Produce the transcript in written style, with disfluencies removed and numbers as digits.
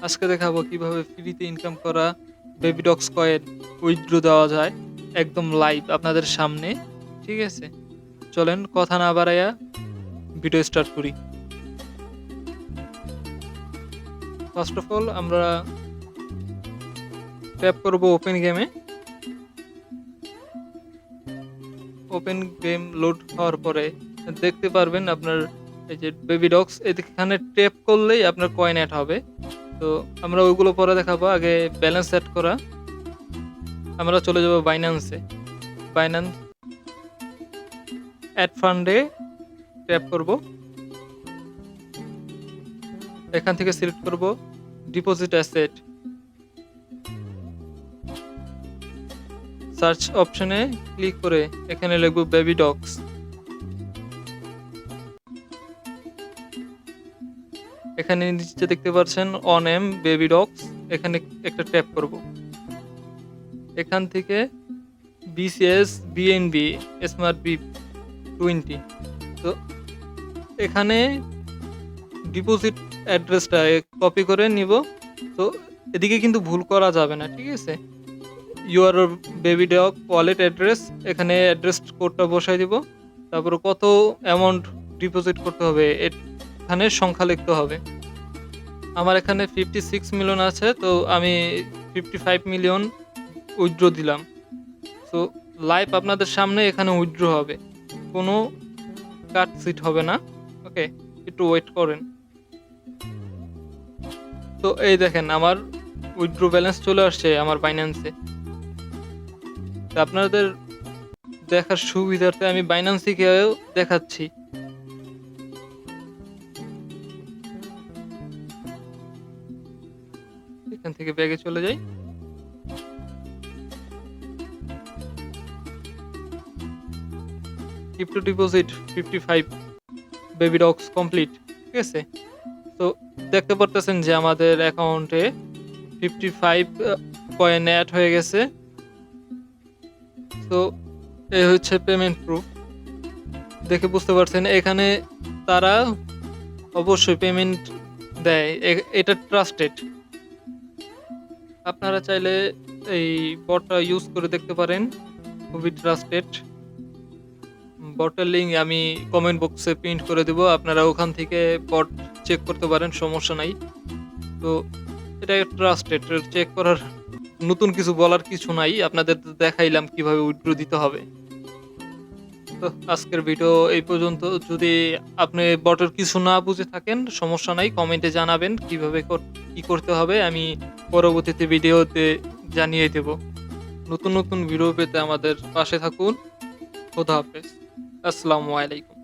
আজকে দেখাবো কিভাবে ফ্রিতে ইনকাম করা বেবি ডগস কয়েন উইথড্র দেওয়া যায় একদম লাইভ আপনাদের সামনে। ঠিক আছে, চলেন কথা না বাড়াইয়া ভিডিও স্টার্ট করি। ফার্স্ট অফ অল আমরা ট্যাপ করব ওপেন গেমে। ওপেন গেম লোড হওয়ার পরে দেখতে পারবেন আপনার এই যে বেবি ডগস, এখানে ট্যাপ করলেই আপনার কয়েন অ্যাড হবে। তো আমরা ওইগুলো পরে দেখাবো, আগে ব্যালেন্স সেট করা। আমরা চলে যাব বাইন্যান্সে। বাইন্যান্স অ্যাড ফান্ডে ট্যাপ করব। এখান থেকে সিলেক্ট করব ডিপোজিট অ্যাসেট। সার্চ অপশনে ক্লিক করে এখানে লিখব বেবি ডগস। এখানে নিচে দেখতে পাচ্ছেন অন এম বেবি ডগস, এখানে একটা ট্যাপ করব। এখান থেকে বিসিএস বিএনবি স্মার্ট বি 20। তো এখানে ডিপোজিট অ্যাড্রেসটা কপি করে নিব। তো এদিকে কিন্তু ভুল করা যাবে না, ঠিক আছে। Your baby dog wallet address, এখানে অ্যাড্রেস কোডটা বসাই দিব। তারপর কত অ্যামাউন্ট ডিপোজিট করতে হবে এখানে সংখ্যা লিখতে হবে। আমার এখানে 56 মিলিয়ন আছে, তো আমি 55 মিলিয়ন উইথড্র দিলাম। সো লাইভ আপনাদের সামনে এখানে উইথড্র হবে, কোনো কাট সিট হবে না। ওকে, একটু ওয়েট করেন। তো এই দেখেন আমার উইথড্র ব্যালেন্স চলে আসছে আমার বাইন্যান্সে। তো আপনাদের দেখার সুবিধার্থে আমি বাইন্যান্সে গিয়েও দেখাচ্ছি। এখান থেকে ব্যাগে চলে যাই। Crypto deposit 55 baby dogs complete, ঠিক আছে। তো দেখতে পারতেছেন যে আমাদের অ্যাকাউন্টে 55 কয়েন অ্যাড হয়ে গেছে। তো এই হচ্ছে পেমেন্ট প্রুফ, দেখে বুঝতে পারছেন এখানে তারা অবশ্যই পেমেন্ট দেয়, এটা ট্রাস্টেড। আপনারা চাইলে এই বটটা ইউজ করে দেখতে পারেন, খুবই ট্রাস্টেড। বটের লিঙ্ক আমি কমেন্ট বক্সে প্রিন্ট করে দেব, আপনারা ওখান থেকে বট চেক করতে পারেন, সমস্যা নাই। তো এটা ট্রাস্টেড, চেক করার নতুন কিছু বলার কিছু নাই, আপনাদের দেখাইলাম কিভাবে উইথড্র দিতে হবে। তো আজকের ভিডিও এই পর্যন্ত। যদি আপনি বটের কিছু না বুঝে থাকেন সমস্যা নাই, কমেন্টে জানাবেন কিভাবে কি করতে হবে, আমি পরবর্তীতে ভিডিওতে জানিয়ে দেব। নতুন নতুন ভিডিও পেতে আমাদের পাশে থাকুন। খোদা হাফেজ, আসসালামু আলাইকুম।